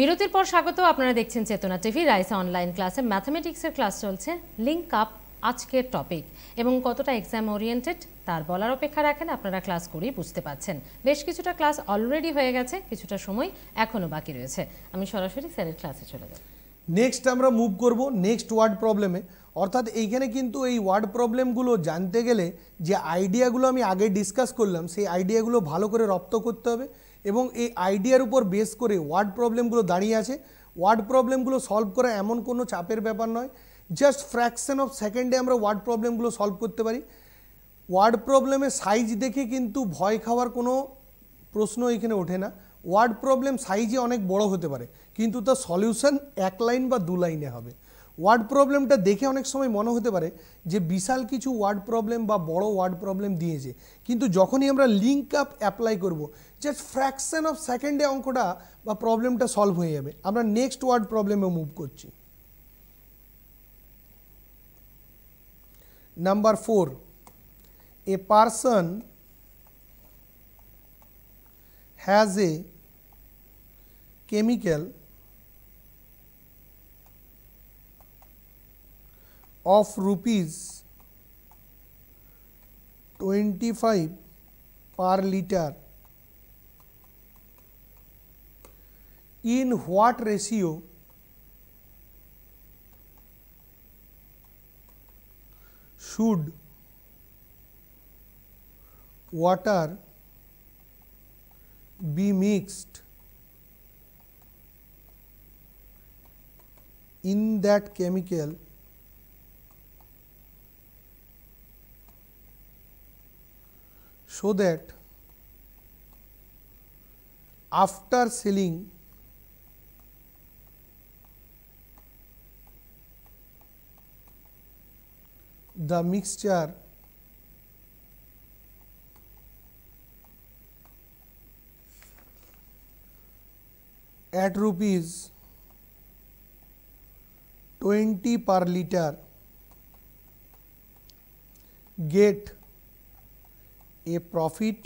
বিরতির পর স্বাগত। আপনারা দেখছেন চেতনা টিভি রাইসা অনলাইন ক্লাসে ম্যাথমেটিক্সের ক্লাস চলছে। লিঙ্ক আপ আজকের টপিক এবং কতটা এক্সাম ওরিয়েন্টেড তার বলার অপেক্ষা রাখেন। আপনারা ক্লাস করেই বুঝতে পাচ্ছেন। বেশ কিছুটা ক্লাস অলরেডি হয়ে গেছে, কিছুটা সময় এখনো বাকি রয়েছে। আমি সরাসরি স্যারের ক্লাসে চলে যাব। নেক্সট আমরা মুভ করব নেক্সট ওয়ার্ড প্রবলেমে। অর্থাৎ এইখানে কিন্তু এই ওয়ার্ড প্রবলেমগুলো জানতে গেলে যে আইডিয়াগুলো আমি আগে ডিসকাস করলাম সেই আইডিয়াগুলো ভালো করে রপ্ত করতে হবে এবং এই আইডিয়ার উপর বেস করে ওয়ার্ড প্রবলেমগুলো দাঁড়িয়ে আছে। ওয়ার্ড প্রবলেমগুলো সলভ করা এমন কোনো চাপের ব্যাপার নয়, জাস্ট ফ্র্যাকশন অফ সেকেন্ডে আমরা ওয়ার্ড প্রবলেমগুলো সলভ করতে পারি। ওয়ার্ড প্রবলেমের সাইজ দেখে কিন্তু ভয় খাওয়ার কোনো প্রশ্ন এখানে ওঠে না। ওয়ার্ড প্রবলেম সাইজে অনেক বড় হতে পারে, কিন্তু তার সলিউশন এক লাইন বা দু লাইনে হবে। ওয়ার্ড প্রবলেমটা দেখে অনেক সময় মনে হতে পারে যে বিশাল কিছু ওয়ার্ড প্রবলেম বা বড় ওয়ার্ড প্রবলেম দিয়েছে, কিন্তু যখনই আমরা লিঙ্ক আপ অ্যাপ্লাই করব জাস্ট ফ্র্যাকশন অফ সেকেন্ডে অঙ্কটা বা প্রবলেমটা সলভ হয়ে যাবে। আমরা নেক্সট ওয়ার্ড প্রবলেমে মুভ করছি। Number 4, a person has a chemical of rupees 25 per liter in what ratio should water be mixed in that chemical so that after selling the mixture at rupees 20 per liter get a profit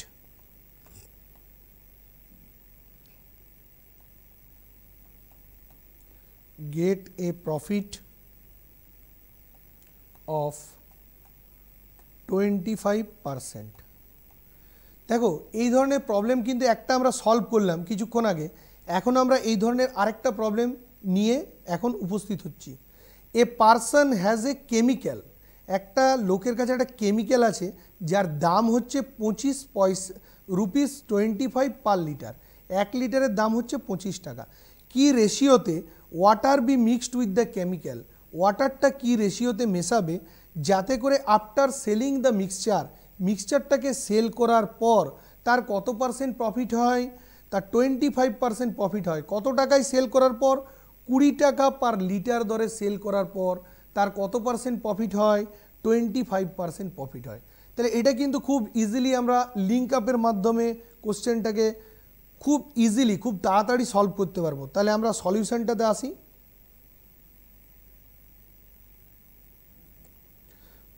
of 25%। দেখো এই ধরনের problem কিন্তু একটা আমরা solve করলাম কিছুক্ষণ আগে, এখন আমরা এই ধরনের আরেকটা প্রবলেম নিয়ে এখন উপস্থিত হচ্ছি। A person has a chemical, একটা লোকের কাছে একটা কেমিক্যাল আছে যার দাম হচ্ছে 25 পয়সা, রুপিস 25 পার লিটার। 1 লিটারের দাম হচ্ছে 25 টাকা। কি রেশিওতে water be mixed with the chemical, ওয়াটারটা কি রেশিওতে মেশাবে যাতে করে আফটার সেলিং দ্য মিক্সচারটাকে সেল করার পর তার কত পার্সেন্ট প্রফিট হয়, তার 25% প্রফিট হয়। কত টাকায় সেল করার পর? 20 টাকা পার লিটার দরে সেল করার পর তার কত পার্সেন্ট প্রফিট হয়? 25% প্রফিট হয়। তাহলে এটা কিন্তু খুব ইজিলি আমরা লিঙ্ক আপের মাধ্যমে কোশ্চেনটাকে খুব ইজিলি খুব তাড়াতাড়ি সলভ করতে পারবো। তাহলে আমরা সলিউশনটাতে আসি।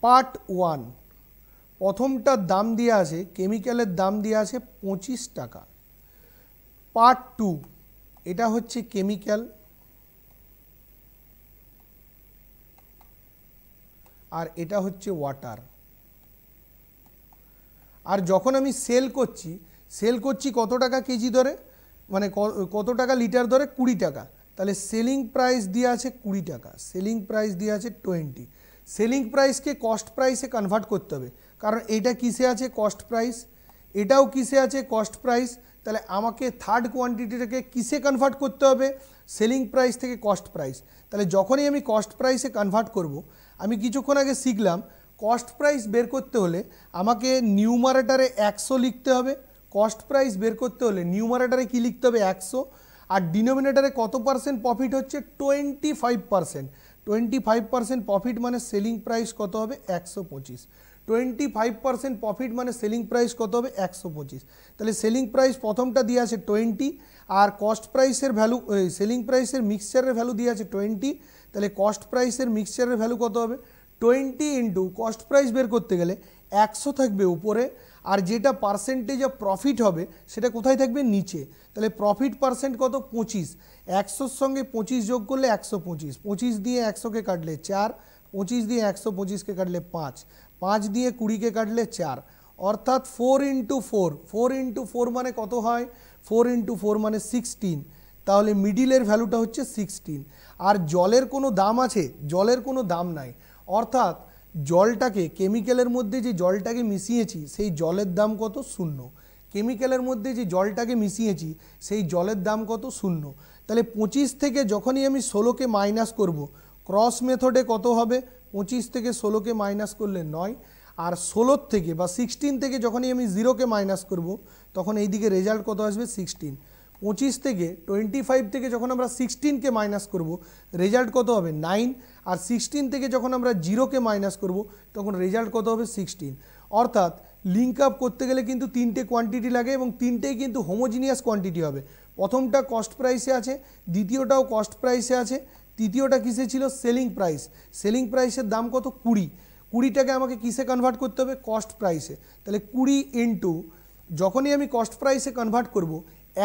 পার্ট 1, প্রথমটার দাম দিয়ে আছে, কেমিক্যালের দাম দিয়ে আছে 25 টাকা। পার্ট 2, এটা হচ্ছে কেমিক্যাল আর এটা হচ্ছে ওয়াটার। আর যখন আমি সেল করছি কত টাকা কেজি ধরে, মানে কত টাকা লিটার ধরে? 20 টাকা। তাহলে সেলিং প্রাইস দিয়ে আছে 20 টাকা, সেলিং প্রাইস দিয়ে আছে 20। সেলিং প্রাইসকে কস্ট প্রাইসে কনভার্ট করতে হবে, কারণ এটা কিসে আছে? Cost price. এটাও কিসে আছে? Cost price. তাহলে আমাকে থার্ড কোয়ান্টিটিটাকে কিসে কনভার্ট করতে হবে? সেলিং প্রাইস থেকে কস্ট প্রাইস। তাহলে যখনই আমি কস্ট প্রাইসে কনভার্ট করব, আমি কিছুক্ষণ আগে শিখলাম কস্ট প্রাইস বের করতে হলে আমাকে নিউমারেটারে 100 লিখতে হবে, কস্ট প্রাইস বের করতে হলে নিউমারেটারে কি লিখতে হবে? 100, আর ডিনোমিনেটারে কত পার্সেন্ট প্রফিট হচ্ছে? 25%। 25% প্রফিট মানে সেলিং প্রাইস কত হবে? 125। 25% প্রফিট মানে সেলিং প্রাইস কত হবে? 125। তাহলে সেলিং প্রাইস প্রথমটা দিয়ে আছে 20 আর কস্ট প্রাইসের ভ্যালু, সেলিং প্রাইসের মিক্সচারের ভ্যালু দিয়ে আছে 20। তাহলে কস্ট প্রাইসের মিক্সচারের ভ্যালু কত হবে? 20 ইন্টু কস্ট প্রাইস বের করতে গেলে 100 থাকবে উপরে আর যেটা পার্সেন্টেজ অফ প্রফিট হবে সেটা কোথায় থাকবে, নিচে। তাহলে প্রফিট পার্সেন্ট কত, 25। 100-র সঙ্গে 25 যোগ করলে 125, 25 দিয়ে 100-কে কাটলে 4, 25 দিয়ে 125-কে কাটলে 5, 5 দিয়ে 20-কে কাটলে 4, অর্থাৎ 4 × 4, 4 × 4 মানে কত হয়, 4 × 4 মানে 16। তাহলে মিডিলের ভ্যালুটা হচ্ছে 16। আর জলের কোনো দাম আছে, জলের কোনো দাম নাই, অর্থাৎ জলটাকে, কেমিক্যালের মধ্যে যে জলটাকে মিশিয়েছি সেই জলের দাম কত, 0। কেমিক্যালের মধ্যে যে জলটাকে মিশিয়েছি সেই জলের দাম কত, 0। তাহলে 25 থেকে যখনই আমি 16-কে মাইনাস করব, ক্রস মেথডে কত হবে, 25 থেকে 16-কে মাইনাস করলে 9, আর 16 থেকে বা 16 থেকে যখনই আমি 0-কে মাইনাস করব তখন এই দিকে রেজাল্ট কত আসবে, 16। 25 থেকে 25 থেকে যখন আমরা 16-কে মাইনাস করব রেজাল্ট কত হবে, 9, আর 16 থেকে যখন আমরা 0-কে মাইনাস করব তখন রেজাল্ট কত হবে, 16। অর্থাৎ লিঙ্ক আপ করতে গেলে কিন্তু 3টে কোয়ান্টিটি লাগে এবং 3টেই কিন্তু হোমোজিনিয়াস কোয়ান্টিটি হবে। প্রথমটা কস্ট প্রাইসে আছে, দ্বিতীয়টাও কস্ট প্রাইসে আছে, তৃতীয়টা কিসে ছিল, সেলিং প্রাইস। সেলিং প্রাইসের দাম কত, 20। 20টাকে আমাকে কিসে কনভার্ট করতে হবে, কস্ট প্রাইসে। তাহলে 20 ইন্টু, যখনই আমি কস্ট প্রাইসে কনভার্ট করব,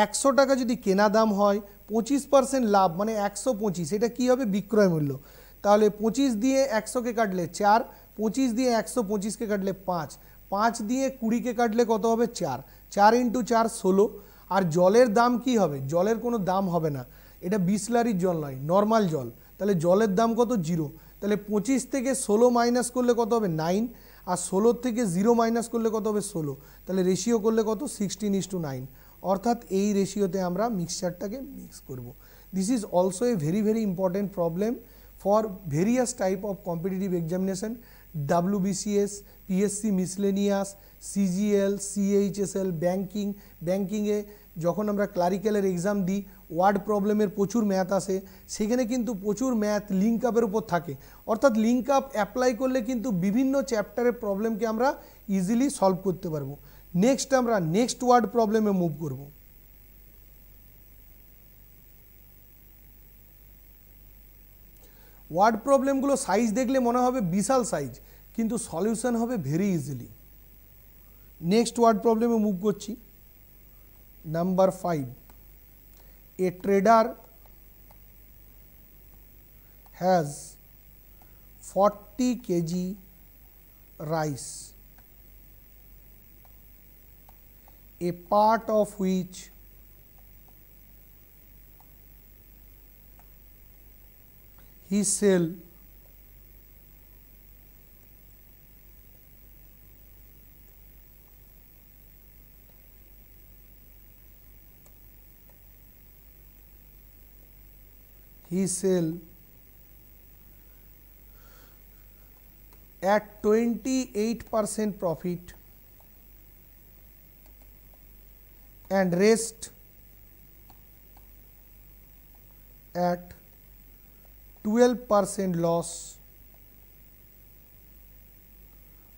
100 টাকা যদি কেনা দাম হয়, 25% লাভ মানে 125, এটা কী হবে, বিক্রয় মূল্য। তাহলে 25 দিয়ে 100-কে কাটলে 4, 25 দিয়ে 125-কে কাটলে 5, 5 দিয়ে 20-কে কাটলে কত হবে, 4, 4 × 4 16। আর জলের দাম কি হবে, জলের কোনো দাম হবে না, এটা বিসলারির জল নয়, নর্মাল জল। তাহলে জলের দাম কত, 0। তাহলে 25 থেকে 16 মাইনাস করলে কত হবে, 9, আর 16 থেকে 0 মাইনাস করলে কত হবে, 16। তাহলে রেশিও করলে কত, 16:9। অর্থাৎ এই রেশিওতে আমরা মিক্সচারটাকে মিক্স করব। This is also a very very important problem for various type of competitive examination, WBCS, PSC miscellaneous, CGL, CHSL, ব্যাঙ্কিংয়ে যখন আমরা ক্লারিক্যালের এক্সাম দিই, ওয়ার্ড প্রবলেমের প্রচুর ম্যাথ আসে, সেখানে কিন্তু প্রচুর ম্যাথ লিঙ্ক আপের উপর থাকে। অর্থাৎ লিঙ্ক আপ অ্যাপ্লাই করলে কিন্তু বিভিন্ন চ্যাপ্টারের প্রবলেমকে আমরা ইজিলি সলভ করতে পারবো। নেক্সট আমরা নেক্সট ওয়ার্ড প্রবলেমে মুভ করব। ওয়ার্ড প্রবলেমগুলো সাইজ দেখলে মনে হবে বিশাল সাইজ, কিন্তু সলিউশন হবে ভেরি ইজিলি। নেক্সট ওয়ার্ড প্রবলেমে মুভ করছি। Number 5, A tedder has 40 kg rice, a part of which he sell at 28% profit and rest at 12% loss.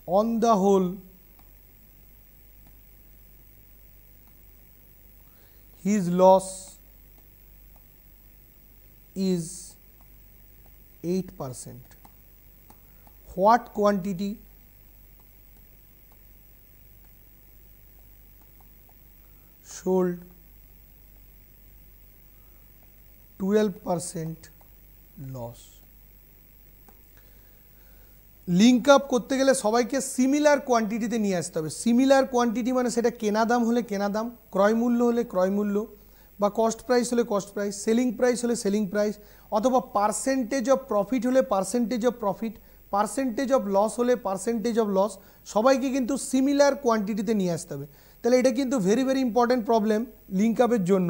On the whole, his loss is 8%. What quantity sold 12% loss? Link up করতে গেলে সবাইকে similar কোয়ান্টিটিতে নিয়ে আসতে হবে। Similar quantity মানে সেটা কেনা দাম হলে কেনা দাম, ক্রয় মূল্য হলে ক্রয় মূল্য, বা কস্ট প্রাইস হলে কস্ট প্রাইস, সেলিং প্রাইস হলে সেলিং প্রাইস, অথবা পার্সেন্টেজ অফ প্রফিট হলে percentage of profit, percentage of loss হলে পার্সেন্টেজ অফ লস, সবাইকে কিন্তু সিমিলার কোয়ান্টিটিতে নিয়ে আসতে হবে। তাহলে এটা কিন্তু very very important problem link আপের জন্য।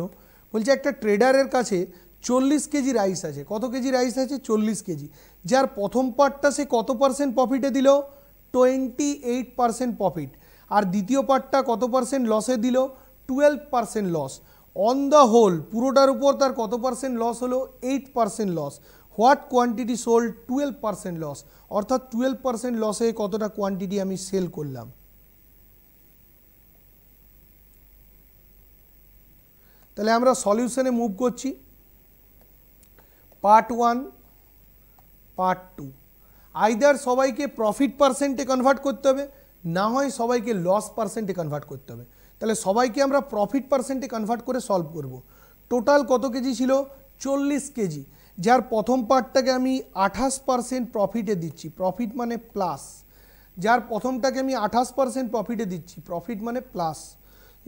বলছে একটা ট্রেডারের কাছে 40 কেজি রাইস আছে। কত কেজি রাইস আছে? 40 কেজি। যার প্রথম পার্টটা সে কত পার্সেন্ট প্রফিটে দিল? 28% প্রফিট। আর দ্বিতীয় পার্টটা কত পার্সেন্ট লসে দিল? 12% লস। অন দ্য হোল পুরোটার উপর তার কত পার্সেন্ট লস হলো? 8% loss. What quantity sold? 12% loss. অর্থাৎ 12% লসে কতটা কোয়ান্টিটি আমি সেল করলাম। তাহলে আমরা সলিউশনে মুভ করছি। Part 1, part 2। আইদার সবাইকে প্রফিট পার্সেন্টে কনভার্ট করতে হবে, না হয় সবাইকে লস পার্সেন্টে কনভার্ট করতে হবে। তাহলে সবাইকে আমরা প্রফিট পার্সেন্টে কনভার্ট করে সলভ করব। টোটাল কত কেজি ছিল? 40 কেজি, যার প্রথম পার্টটাকে আমি 28% প্রফিটে দিচ্ছি, প্রফিট মানে প্লাস। যার প্রথমটাকে আমি 28% প্রফিটে দিচ্ছি, প্রফিট মানে প্লাস,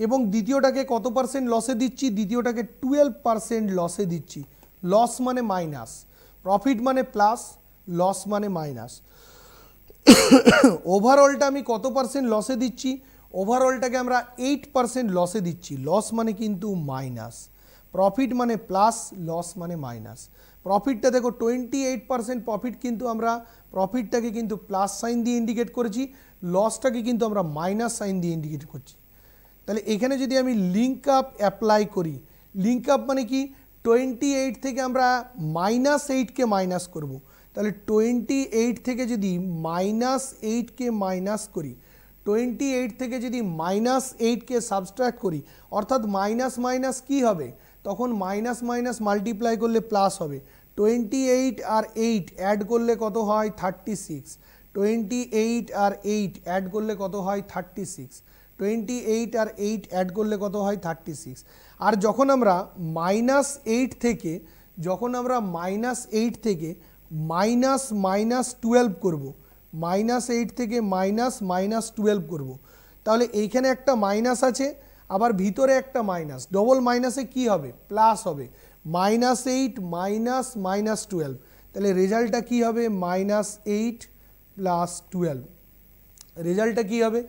এবং দ্বিতীয়টাকে কত পার্সেন্ট লসে দিচ্ছি? দ্বিতীয়টাকে 12% লসে দিচ্ছি। লস মানে মাইনাস, প্রফিট মানে প্লাস, লস মানে মাইনাস। ওভারঅলটা আমি কত পার্সেন্ট লসে দিচ্ছি? ওভারঅলটাকে আমরা 8% লসে দিচ্ছি, লস মানে কিন্তু মাইনাস। প্রফিট মানে প্লাস, লস মানে মাইনাস। প্রফিটটা দেখো 28% প্রফিট, কিন্তু আমরা প্রফিটটাকে কিন্তু প্লাস সাইন দিয়ে ইন্ডিকেট করেছি, লসটাকে কিন্তু আমরা মাইনাস সাইন দিয়ে ইন্ডিকেট করছি। তাহলে এখানে যদি আমি লিঙ্ক আপ অ্যাপ্লাই করি, লিঙ্ক আপ মানে কি? 28 থেকে আমরা -8কে মাইনাস করব। তাহলে 28 থেকে যদি -8কে মাইনাস করি, 28 থেকে যদি -8কে সাবস্ট্রাক্ট করি, অর্থাৎ মাইনাস মাইনাস কী হবে? তখন মাইনাস মাইনাস মাল্টিপ্লাই করলে প্লাস হবে। 28 আর 8 অ্যাড করলে কত হয়? 36। 28 আর 8 অ্যাড করলে কত হয়? 36। 28 আর 8 অ্যাড করলে কত হয়? 36। আর যখন আমরা -8 থেকে মাইনাস -12 করব, -8 থেকে -12 করব, তাহলে এইখানে একটা মাইনাস আছে, আবার ভিতরে একটা মাইনাস, ডবল মাইনাসে কি হবে? প্লাস হবে। -8 -12, তাহলে রেজাল্টটা কি হবে? -8 + 12। রেজাল্টটা কি হবে?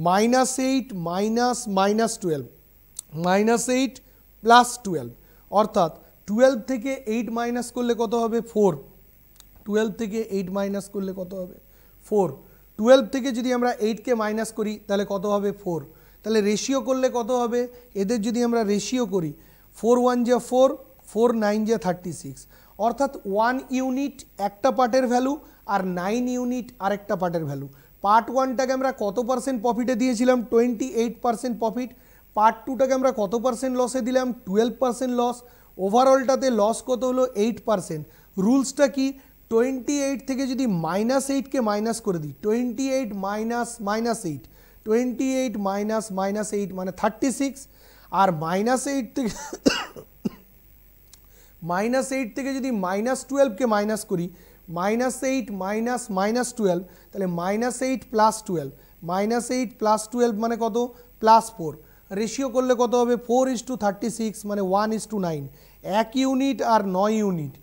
-8 -12, -8 + 12, অর্থাৎ 12 থেকে 8 মাইনাস করলে কত হবে? 4। 12 থেকে 8 মাইনাস করলে কত হবে? 4। 12 থেকে যদি আমরা 8কে মাইনাস করি তাহলে কত হবে? 4। তাহলে রেশিও করলে কত হবে? এদের যদি আমরা রেশিও করি, 4 1 যা 4, 4 9 যা 36, অর্থাৎ 1 ইউনিট একটা পার্টের ভ্যালু আর 9 ইউনিট আরেকটা পার্টের ভ্যালু। পার্ট 1টাকে আমরা কত পার্সেন্ট প্রফিটে দিয়েছিলাম? 28% প্রফিট। পার্ট 2টাকে আমরা কত পার্সেন্ট লসে দিলাম? 12% লস। ওভারঅলটাতে লস কত হলো? 8%। রুলসটা কি? 28 থেকে যদি -8কে মাইনাস করে দিই, 28 -8, 28 -8 মানে 36, আর -8 থেকে যদি -12কে মাইনাস করি, -8 -12, তাহলে -8 + 12, -8 + 12 মানে কত? +4। রেশিও করলে কত হবে? 4:36 মানে 1:9। 1 ইউনিট আর 9 ইউনিট,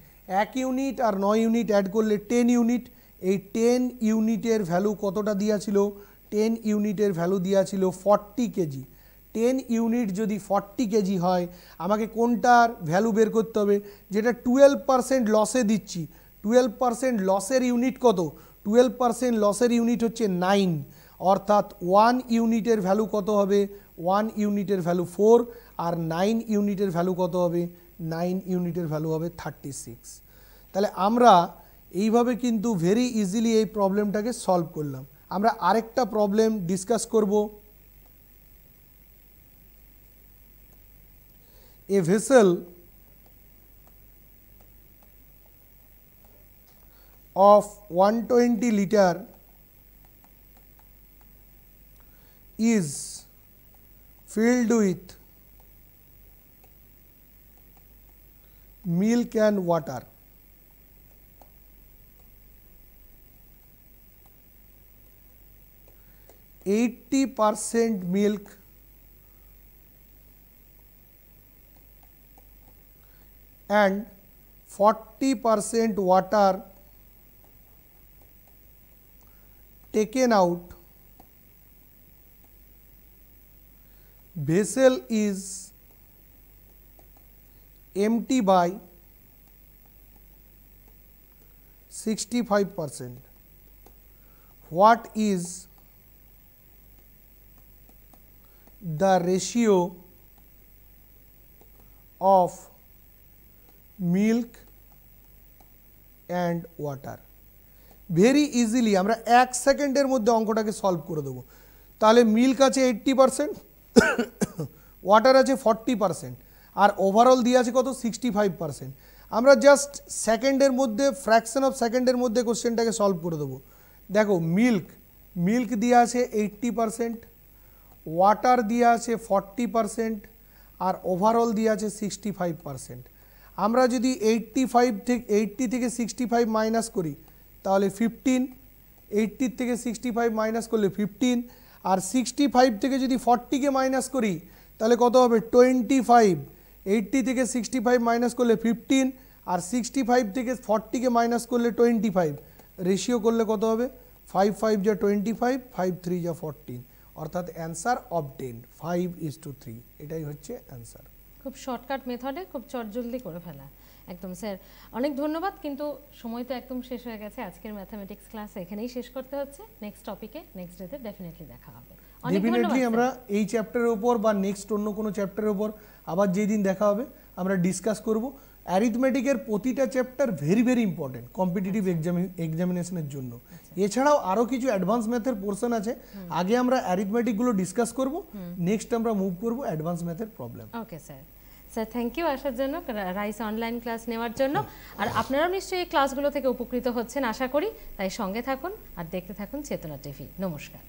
1 ইউনিট আর 9 ইউনিট অ্যাড করলে 10 ইউনিট। এই 10 ইউনিটের ভ্যালু কতটা দেওয়া ছিল? 10 ইউনিটের ভ্যালু দেওয়া ছিল 40 কেজি। 10 ইউনিট যদি 40 কেজি হয়, আমাকে কোনটার ভ্যালু বের করতে হবে? যেটা 12% লসে দিচ্ছি। 12% লসের ইউনিট কত? 12% লসের ইউনিট হচ্ছে 9, অর্থাৎ 1 ইউনিটের ভ্যালু কত হবে? 1 ইউনিটের ভ্যালু 4, আর 9 ইউনিটের ভ্যালু কত হবে? 9 ইউনিটের ভ্যালু হবে 36। তাহলে আমরা এইভাবে কিন্তু ভেরি ইজিলি এই প্রবলেমটাকে সলভ করলাম। আমরা আরেকটা প্রবলেম ডিসকাস করব। A vessel of 120 liter is filled with milk and water. %80 milk and 40% water taken out. Vessel is empty by 65%. What is the ratio of milk and water? Very easily আমরা 1 সেকেন্ডের মধ্যে অঙ্কটাকে solve করে দেবো। তাহলে milk আছে 80%, water আছে 40%, আর overall দিয়ে আছে কত? 65%। আমরা জাস্ট সেকেন্ডের মধ্যে, ফ্র্যাকশন অফ সেকেন্ডের মধ্যে কোশ্চেনটাকে সলভ করে দেবো। দেখো মিল্ক দেওয়া আছে 80%, ওয়াটার দেওয়া আছে 40% আর ওভারঅল দেওয়া আছে 65%। আমরা যদি 80 থেকে 65 মাইনাস করি তাহলে 15, 80 থেকে 65 মাইনাস করলে 15, আর 65 থেকে যদি 40কে মাইনাস করি তাহলে কত হবে 25। 80 থেকে 65 মাইনাস করলে 15 আর 65 থেকে 40কে মাইনাস করলে 25, রেশিও করলে কত হবে 5 5 যা 25, 5 3 যা 14, অর্থাৎ অ্যান্সার অবটেন্ড 5:3। এটাই হচ্ছে অ্যান্সার। খুব শর্টকাট মেথডে খুব চটজলদি করে ফেলা একদম। স্যার অনেক ধন্যবাদ, কিন্তু সময় তো একদম শেষ হয়ে গেছে। আজকের ম্যাথামেটিক্স ক্লাস এখানেই শেষ করতে হচ্ছে। নেক্সট টপিকে নেক্সট ডেতে ডেফিনেটলি দেখা হবে। অনেক ধন্যবাদ। ডেফিনেটলি আমরা এই চ্যাপ্টারের উপর বা নেক্সট অন্য কোনো চ্যাপ্টারের উপর আবার যেই দিন দেখা হবে আমরা ডিসকাস করব। অ্যারিথমেটিকের প্রতিটা chapter very very important competitive এক্সামিনেশনের জন্য। এছাড়াও আরও কিছু অ্যাডভান্স ম্যাথের পোর্শন আছে। আগে আমরা অ্যারিথমেটিকগুলো ডিসকাস করব, নেক্সট আমরা মুভ করব অ্যাডভান্স ম্যাথের problem. Okay sir. Sir thank you আসার জন্য, রাইস অনলাইন ক্লাস নেওয়ার জন্য। আর আপনারাও নিশ্চয়ই এই ক্লাসগুলো থেকে উপকৃত হচ্ছেন আশা করি। তাই সঙ্গে থাকুন আর দেখতে থাকুন চেতনা টিভি। নমস্কার।